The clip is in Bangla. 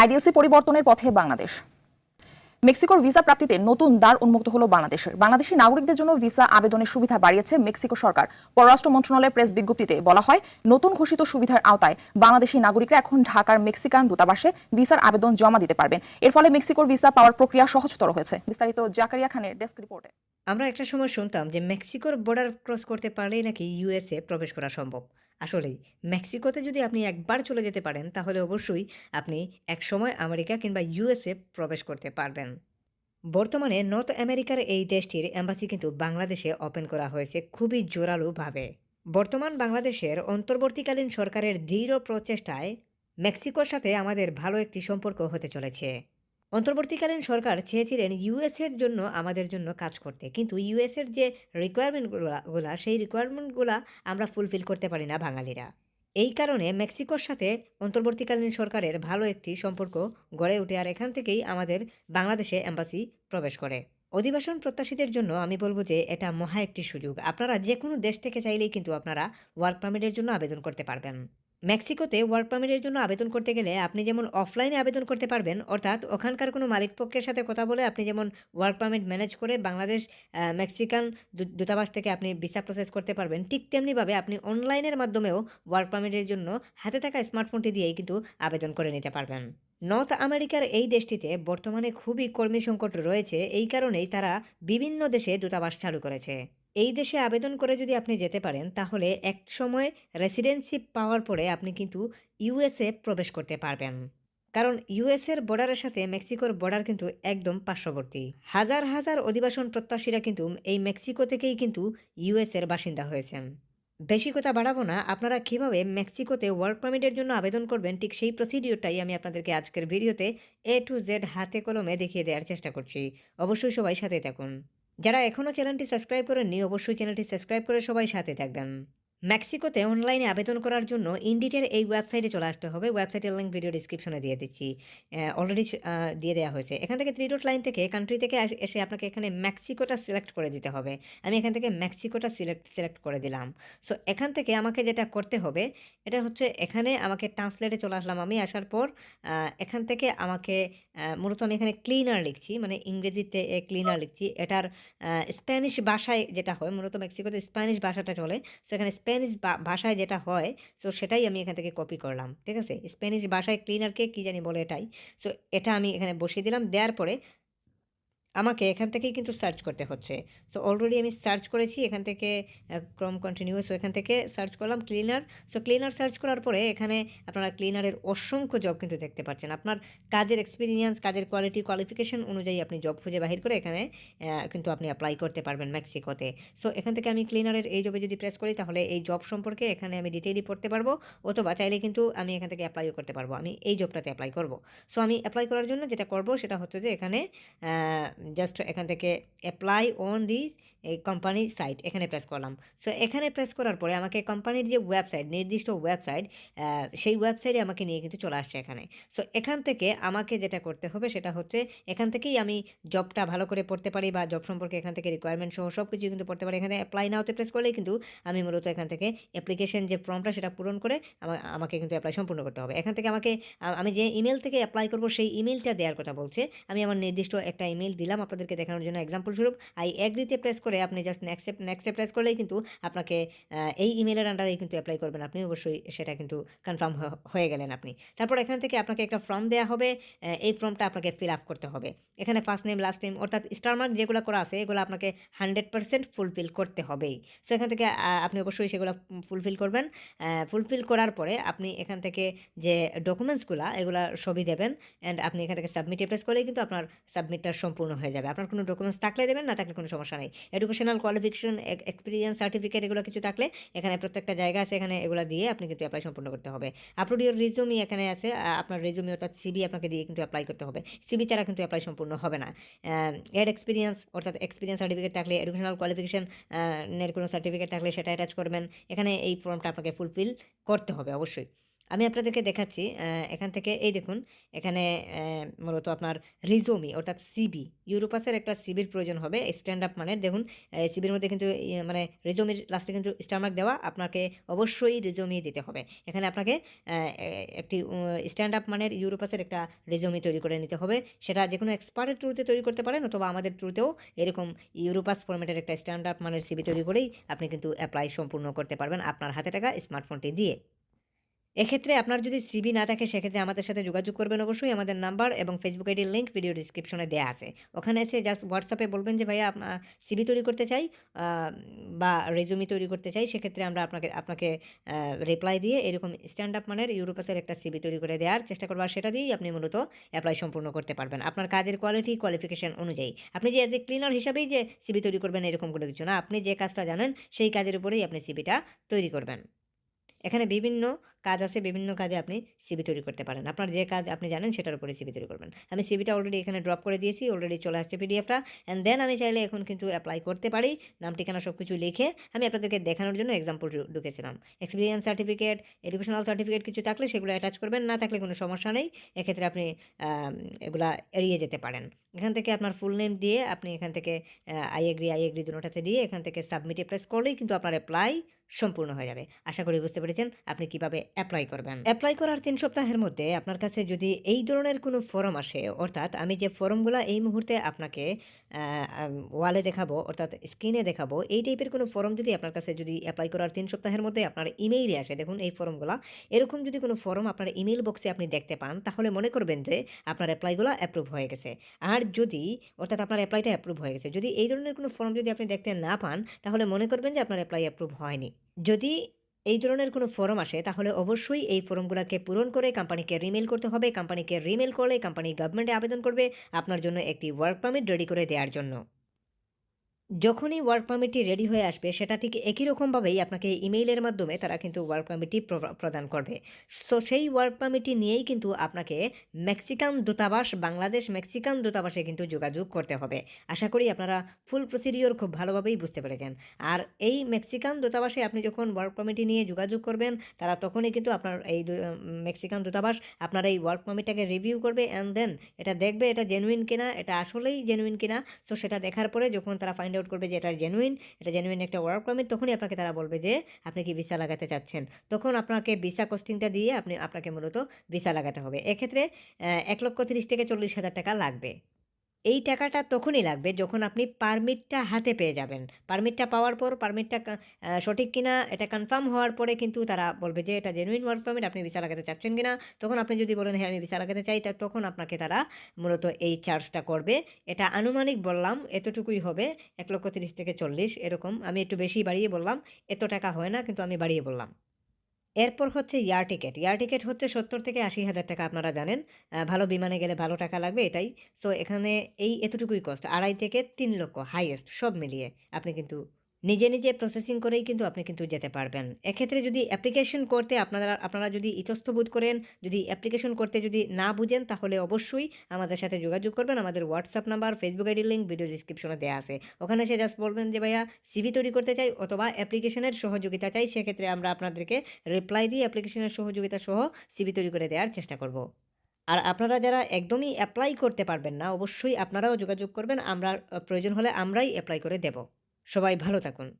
আইডিএলসি পরিবর্তনের পথে বাংলাদেশ। মেক্সিকোর ভিসা প্রাপ্তিতে নতুন দ্বার উন্মুক্ত হলো বাংলাদেশের। বাংলাদেশি নাগরিকদের জন্য ভিসা আবেদনের সুবিধা বাড়িয়েছে মেক্সিকো সরকার। পররাষ্ট্র মন্ত্রণালয়ের প্রেস বিজ্ঞপ্তিতে বলা হয়, নতুন ঘোষিত সুবিধার আওতায় বাংলাদেশি নাগরিকরা এখন ঢাকার মেক্সিকান দূতাবাসে ভিসার আবেদন জমা দিতে পারবেন। এর ফলে মেক্সিকোর ভিসা পাওয়ার প্রক্রিয়া সহজতর হয়েছে। বিস্তারিত জাকারিয়া খানের ডেস্ক রিপোর্টে। আমরা একটা সময় শুনতাম যে মেক্সিকোর বর্ডার ক্রস করতে পারলেই নাকি ইউএসএ প্রবেশ করা সম্ভব। আসলেই মেক্সিকোতে যদি আপনি একবার চলে যেতে পারেন তাহলে অবশ্যই আপনি একসময় আমেরিকা কিংবা ইউএসএ প্রবেশ করতে পারবেন। বর্তমানে নর্থ আমেরিকার এই দেশটির এম্বাসি কিন্তু বাংলাদেশে ওপেন করা হয়েছে খুবই জোরালোভাবে। বর্তমান বাংলাদেশের অন্তর্বর্তীকালীন সরকারের দৃঢ় প্রচেষ্টায় মেক্সিকোর সাথে আমাদের ভালো একটি সম্পর্ক হতে চলেছে। অন্তর্বর্তীকালীন সরকার চেয়েছিলেন ইউএসের জন্য আমাদের জন্য কাজ করতে, কিন্তু ইউএসের যে রিকোয়ারমেন্টগুলা সেই রিকোয়ারমেন্টগুলা আমরা ফুলফিল করতে পারি না বাঙালিরা। এই কারণে মেক্সিকোর সাথে অন্তর্বর্তীকালীন সরকারের ভালো একটি সম্পর্ক গড়ে ওঠে, আর এখান থেকেই আমাদের বাংলাদেশে এম্বাসি প্রবেশ করে। অধিবাসন প্রত্যাশীদের জন্য আমি বলব যে এটা মহা একটি সুযোগ। আপনারা যে কোনো দেশ থেকে চাইলেই কিন্তু আপনারা ওয়ার্ক পারমিটের জন্য আবেদন করতে পারবেন। মেক্সিকোতে ওয়ার্ক পারমিটের জন্য আবেদন করতে গেলে আপনি যেমন অফলাইনে আবেদন করতে পারবেন, অর্থাৎ ওখানকার কোনো মালিকপক্ষের সাথে কথা বলে আপনি যেমন ওয়ার্ক পারমিট ম্যানেজ করে বাংলাদেশ মেক্সিকান দূতাবাস থেকে আপনি ভিসা প্রসেস করতে পারবেন, ঠিক তেমনিভাবে আপনি অনলাইনের মাধ্যমেও ওয়ার্ক পারমিটের জন্য হাতে থাকা স্মার্টফোনটি দিয়েই কিন্তু আবেদন করে নিতে পারবেন। নর্থ আমেরিকার এই দেশটিতে বর্তমানে খুবই কর্মী সংকট রয়েছে, এই কারণেই তারা বিভিন্ন দেশে দূতাবাস চালু করেছে। এই দেশে আবেদন করে যদি আপনি যেতে পারেন তাহলে একসময় রেসিডেন্সিপ পাওয়ার পরে আপনি কিন্তু ইউএসএ প্রবেশ করতে পারবেন। কারণ ইউএসের বর্ডারের সাথে মেক্সিকোর বর্ডার কিন্তু একদম পার্শ্ববর্তী। হাজার হাজার অধিবাসন প্রত্যাশীরা কিন্তু এই মেক্সিকো থেকেই কিন্তু ইউএসের বাসিন্দা হয়েছেন। বেশি কথা বাড়াবো না, আপনারা কিভাবে মেক্সিকোতে ওয়ার্ক পারমিটের জন্য আবেদন করবেন ঠিক সেই প্রসিডিওরটাই আমি আপনাদেরকে আজকের ভিডিওতে এ টু জেড হাতে কলমে দেখিয়ে দেওয়ার চেষ্টা করছি। অবশ্যই সবাই সাথে থাকুন। যারা এখনও চ্যানেলটি সাবস্ক্রাইব করেননি অবশ্যই চ্যানেলটি সাবস্ক্রাইব করে সবাই সাথে থাকবেন। মেক্সিকোতে অনলাইনে আবেদন করার জন্য ইনডিটের এই ওয়েবসাইটে চলে আসতে হবে। ওয়েবসাইটের লিঙ্ক ভিডিও ডিসক্রিপশনে দিয়ে দিচ্ছি। অলরেডি দিয়ে দেওয়া হয়েছে। এখান থেকে 3 ডট লাইন থেকে কান্ট্রি থেকে এসে আপনাকে এখানে মেক্সিকোটা সিলেক্ট করে দিতে হবে। আমি এখান থেকে মেক্সিকোটা সিলেক্ট করে দিলাম। সো এখান থেকে আমাকে যেটা করতে হবে এটা হচ্ছে, এখানে আমাকে ট্রান্সলেটে চলে আসলাম। আমি আসার পর এখান থেকে আমাকে মূলত আমি এখানে ক্লিনার লিখছি, মানে ইংরেজিতে ক্লিনার লিখছি। এটার স্প্যানিশ ভাষায় যেটা হয়, মূলত মেক্সিকোতে স্প্যানিশ ভাষাটা চলে। সো এখানে স্প্যানিশ ভাষায় যেটা হয়, সো সেটাই আমি এখান থেকে কপি করলাম। ঠিক আছে? স্প্যানিশ ভাষায় ক্লিনারকে কী জানি বলে এটাই। সো এটা আমি এখানে বসিয়ে দিলাম। দেওয়ার পরে আমাকে এখান থেকেই কিন্তু সার্চ করতে হচ্ছে। সো অলরেডি আমি সার্চ করেছি এখান থেকে ক্রোম কন্টিনিউ। সো এখান থেকে সার্চ করলাম ক্লিনার। সো ক্লিনার সার্চ করার পরে এখানে আপনারা ক্লিনারের অসংখ্য জব কিন্তু দেখতে পাচ্ছেন। আপনার কাজের এক্সপেরিয়েন্স, কাজের কোয়ালিটি, কোয়ালিফিকেশন অনুযায়ী আপনি জব খুঁজে বাহির করে এখানে কিন্তু আপনি অ্যাপ্লাই করতে পারবেন মেক্সিকোতে। সো এখান থেকে আমি ক্লিনারের এই জবে যদি প্রেস করি তাহলে এই জব সম্পর্কে এখানে আমি ডিটেইলি পড়তে পারবো, অথবা চাইলে কিন্তু আমি এখান থেকে অ্যাপ্লাইও করতে পারবো। আমি এই জবটাতে অ্যাপ্লাই করব। সো আমি অ্যাপ্লাই করার জন্য যেটা করব সেটা হচ্ছে যে এখানে জাস্ট এখান থেকে অ্যাপ্লাই অন দিস এই কোম্পানি সাইট এখানে প্রেস করলাম। সো এখানে প্রেস করার পরে আমাকে কোম্পানির যে ওয়েবসাইট, নির্দিষ্ট ওয়েবসাইট, সেই ওয়েবসাইটে আমাকে নিয়ে কিন্তু চলে আসছে এখানে। সো এখান থেকে আমাকে যেটা করতে হবে সেটা হচ্ছে, এখান থেকেই আমি জবটা ভালো করে পড়তে পারি বা জব সম্পর্কে এখান থেকে রিকোয়ারমেন্ট সহ সব কিছু কিন্তু পড়তে পারি। এখানে অ্যাপ্লাই নাওতে প্রেস করলেই কিন্তু আমি মূলত এখান থেকে অ্যাপ্লিকেশন যে ফর্মটা সেটা পূরণ করে আমাকে কিন্তু অ্যাপ্লাই সম্পূর্ণ করতে হবে। এখান থেকে আমাকে আমি যে ইমেল থেকে অ্যাপ্লাই করব সেই ইমেলটা দেওয়ার কথা বলছে। আমি আমার নির্দিষ্ট একটা ইমেল দিলাম আপনাদেরকে দেখানোর জন্য এক্সাম্পল স্বরূপ। আই এগ্রিতে প্রেস করে আপনি জাস্ট নেক্সটে প্রেস করলেই কিন্তু আপনাকে এই ইমেলের আন্ডারেই কিন্তু অ্যাপ্লাই করবেন আপনি। অবশ্যই সেটা কিন্তু কনফার্ম হয়ে গেলেন আপনি। তারপর এখান থেকে আপনাকে একটা ফর্ম দেওয়া হবে। এই ফর্মটা আপনাকে ফিল আপ করতে হবে। এখানে ফার্স্ট নেম, লাস্ট নেম, অর্থাৎ স্টার মার্ক যেগুলো করা আছে এগুলো আপনাকে 100% ফুলফিল করতে হবেই। সো এখান থেকে আপনি অবশ্যই সেগুলো ফুলফিল করবেন। ফুলফিল করার পরে আপনি এখান থেকে যে ডকুমেন্টসগুলা এগুলা সবই দেবেন, অ্যান্ড আপনি এখান থেকে সাবমিটে প্রেস করলেই কিন্তু আপনার সাবমিটটা সম্পূর্ণ হয়ে যাবে। আপনার কোনো ডকুমেন্টস থাকলে দেবেন, না থাকলে কোনো সমস্যা নেই। এডুকেশনাল কোয়ালিফিকেশন, এক্সপিরিয়েন্স সার্টিফিকেট এগুলো কিছু থাকলে এখানে প্রত্যেকটা জায়গা আছে, এখানে এগুলো দিয়ে আপনি কিন্তু অ্যাপ্লাই সম্পূর্ণ করতে হবে। আপলোড ইউর রিজুমি এখানে আছে, আপনার রিজুমি অর্থাৎ সিবি আপনাকে দিয়ে কিন্তু অ্যাপ্লাই করতে হবে। সিবি ছাড়া কিন্তু অ্যাপ্লাই সম্পূর্ণ হবে না। এড এক্সপিরিয়েন্স অর্থাৎ এক্সপিরিয়েন্স সার্টিফিকেট থাকলে, এডুকেশনাল কোয়ালিফিকেশন এর কোনো সার্টিফিকেট থাকলে সেটা অ্যাটাচ করবেন। এখানে এই ফর্মটা আপনাকে ফুলফিল করতে হবে অবশ্যই। আমি আপনাদেরকে দেখাচ্ছি এখান থেকে এই দেখুন এখানে মূলত আপনার রিজুমি অর্থাৎ সিভি ইউরোপাসের একটা সিভির প্রয়োজন হবে স্ট্যান্ড আপ মানের দেখুন সিভির মধ্যে কিন্তু মানে রিজুমির লাস্টে কিন্তু স্টার মার্ক দেওয়া আপনাকে অবশ্যই রিজুমি দিতে হবে এখানে আপনাকে একটি স্ট্যান্ড আপ মানের ইউরোপাসের একটা রিজুমি তৈরি করে নিতে হবে সেটা যে কোনো এক্সপার্টের থ্রুতে তৈরি করতে পারেন অথবা আমাদের থ্রুতেও এরকম ইউরোপাস ফরম্যাটের একটা স্ট্যান্ড আপ মানের সিভি তৈরি করেই আপনি কিন্তু অ্যাপ্লাই সম্পূর্ণ করতে পারবেন আপনার হাতে থাকা স্মার্টফোনটি দিয়ে এক্ষেত্রে আপনার যদি সিভি না থাকে সেক্ষেত্রে আমাদের সাথে যোগাযোগ করবেন অবশ্যই আমাদের নাম্বার এবং ফেসবুক আইডির লিঙ্ক ভিডিও ডিসক্রিপশনে দেওয়া আছে ওখানে এসে জাস্ট হোয়াটসঅ্যাপে বলবেন যে ভাইয়া আপনার সিভি তৈরি করতে চাই বা রেজুমি তৈরি করতে চাই সেক্ষেত্রে আমরা আপনাকে রিপ্লাই দিয়ে এরকম স্ট্যান্ড আপ মানের ইউরোপাসের একটা সিভি তৈরি করে দেওয়ার চেষ্টা করবো আর সেটা দিয়েই আপনি মূলত অ্যাপ্লাই সম্পূর্ণ করতে পারবেন আপনার কাজের কোয়ালিটি কোয়ালিফিকেশন অনুযায়ী আপনি যে অ্যাজ এ ক্লিনার হিসাবেই যে সিভি তৈরি করবেন এরকম কোনো কিছু না আপনি যে কাজটা জানেন সেই কাজের উপরেই আপনি সিভিটা তৈরি করবেন এখানে বিভিন্ন কাজ আছে বিভিন্ন কাজে আপনি সিভি তৈরি করতে পারেন আপনার যে কাজ আপনি জানেন সেটার উপরে সিভি তৈরি করবেন আমি সিভিটা অলরেডি এখানে ড্রপ করে দিয়েছি অলরেডি চলে আসছে পিডিএফটা অ্যান্ড দেন আমি চাইলে এখন কিন্তু অ্যাপ্লাই করতে পারি নাম ঠিকানা সব কিছু লিখে আমি আপনাদেরকে দেখানোর জন্য এক্সাম্পল ঢুকেছিলাম এক্সপিরিয়েন্স সার্টিফিকেট এডুকেশনাল সার্টিফিকেট কিছু থাকলে সেগুলো অ্যাটাচ করবেন না থাকলে কোনো সমস্যা নেই এক্ষেত্রে আপনি এগুলা এড়িয়ে যেতে পারেন এখান থেকে আপনার ফুল নেম দিয়ে আপনি এখান থেকে আই এগ্রি দুটোটাতে দিয়ে এখান থেকে সাবমিটে প্রেস করলেই কিন্তু আপনার অ্যাপ্লাই সম্পূর্ণ হয়ে যাবে আশা করি বুঝতে পেরেছেন আপনি কিভাবে অ্যাপ্লাই করবেন অ্যাপ্লাই করার 3 সপ্তাহের মধ্যে আপনার কাছে যদি এই ধরনের কোনো ফর্ম আসে অর্থাৎ আমি যে ফর্মগুলো এই মুহূর্তে আপনাকে ওয়ালে দেখাবো অর্থাৎ স্ক্রিনে দেখাবো এই টাইপের কোনো ফর্ম যদি আপনার কাছে যদি অ্যাপ্লাই করার 3 সপ্তাহের মধ্যে আপনার ইমেইলে আসে দেখুন এই ফর্মগুলো এরকম যদি কোনো ফর্ম আপনার ইমেইল বক্সে আপনি দেখতে পান তাহলে মনে করবেন যে আপনার অ্যাপ্লাইগুলো অ্যাপ্রুভ হয়ে গেছে আর যদি অর্থাৎ আপনার অ্যাপ্লাইটা অ্যাপ্রুভ হয়ে গেছে যদি এই ধরনের কোনো ফর্ম যদি আপনি দেখতে না পান তাহলে মনে করবেন যে আপনার অ্যাপ্লাই অ্যাপ্রুভ হয়নি যদি এই ধরনের কোনো ফর্ম আসে তাহলে অবশ্যই এই ফর্মগুলোকে পূরণ করে কোম্পানিকে রিমেল করতে হবে কোম্পানিকে রিমেল করলে কোম্পানি গভর্নমেন্টে আবেদন করবে আপনার জন্য একটি ওয়ার্ক পারমিট রেডি করে দেওয়ার জন্য যখনই ওয়ার্ক পারমিটটি রেডি হয়ে আসবে সেটা ঠিক একই রকমভাবেই আপনাকে ইমেইলের মাধ্যমে তারা কিন্তু ওয়ার্ক পারমিটটি প্রদান করবে সো সেই ওয়ার্ক পারমিটটি নিয়েই কিন্তু আপনাকে মেক্সিকান দূতাবাস বাংলাদেশ মেক্সিকান দূতাবাসে কিন্তু যোগাযোগ করতে হবে আশা করি আপনারা ফুল প্রসিডিওর খুব ভালোভাবেই বুঝতে পেরেছেন আর এই মেক্সিকান দূতাবাসে আপনি যখন ওয়ার্ক পারমিটটি নিয়ে যোগাযোগ করবেন তারা তখনই কিন্তু আপনার এই মেক্সিকান দূতাবাস আপনার এই ওয়ার্ক পারমিটটাকে রিভিউ করবে অ্যান্ড দেন এটা দেখবে এটা জেনুইন কিনা এটা আসলেই জেনুইন কিনা সো সেটা দেখার পরে যখন তারা ফাইন্ড আউট করবে যে এটা জেনুইন একটা ওয়ার্ক পারমিট তখনই আপনাকে তারা বলবে যে আপনি কি ভিসা লাগাতে চাচ্ছেন তখন আপনাকে ভিসা কস্টিংটা দিয়ে আপনাকে মূলত ভিসা লাগাতে হবে এক্ষেত্রে 1,30,000 থেকে 40,000 টাকা লাগবে এই টাকাটা তখনই লাগবে যখন আপনি পারমিটটা হাতে পেয়ে যাবেন পারমিটটা পাওয়ার পর পারমিটটা সঠিক কিনা এটা কনফার্ম হওয়ার পরে কিন্তু তারা বলবে যে এটা জেনুইন ওয়ার্ক পারমিট আপনি ভিসা লাগাতে চাচ্ছেন কিনা তখন আপনি যদি বলেন হ্যাঁ আমি ভিসা লাগাতে চাই তখন আপনাকে তারা মূলত এই চার্জটা করবে এটা আনুমানিক বললাম এতটুকুই হবে 1,30,000 থেকে 40 এরকম আমি একটু বেশি বাড়িয়ে বললাম এত টাকা হয় না কিন্তু আমি বাড়িয়ে বললাম এরপর হচ্ছে এয়ার টিকেট হচ্ছে 70 থেকে 80,000 টাকা আপনারা জানেন ভালো বিমানে গেলে ভালো টাকা লাগবে এটাই সো এখানে এতটুকুই কস্ট 2.5 থেকে 3 লক্ষ হাইয়েস্ট সব মিলিয়ে আপনি কিন্তু নিজে প্রসেসিং করেই কিন্তু আপনি কিন্তু যেতে পারবেন এক্ষেত্রে যদি অ্যাপ্লিকেশন করতে আপনারা যদি ইতস্তবোধ করেন যদি অ্যাপ্লিকেশন করতে যদি না বুঝেন তাহলে অবশ্যই আমাদের সাথে যোগাযোগ করবেন আমাদের WhatsApp number Facebook ID link video ডিসক্রিপশনে দেওয়া আছে ওখানে এসে জাস্ট বলবেন যে ভাইয়া সিভি তৈরি করতে চাই অথবা অ্যাপ্লিকেশনের সহযোগিতা চাই সেক্ষেত্রে আমরা আপনাদেরকে রিপ্লাই দিয়ে অ্যাপ্লিকেশনের সহযোগিতা সহ সিভি তৈরি করে দেওয়ার চেষ্টা করব আর আপনারা যারা একদমই অ্যাপ্লাই করতে পারবেন না অবশ্যই আপনারাও যোগাযোগ করবেন আমরা প্রয়োজন হলে আমরাই অ্যাপ্লাই করে দেব সবাই ভালো থাকুন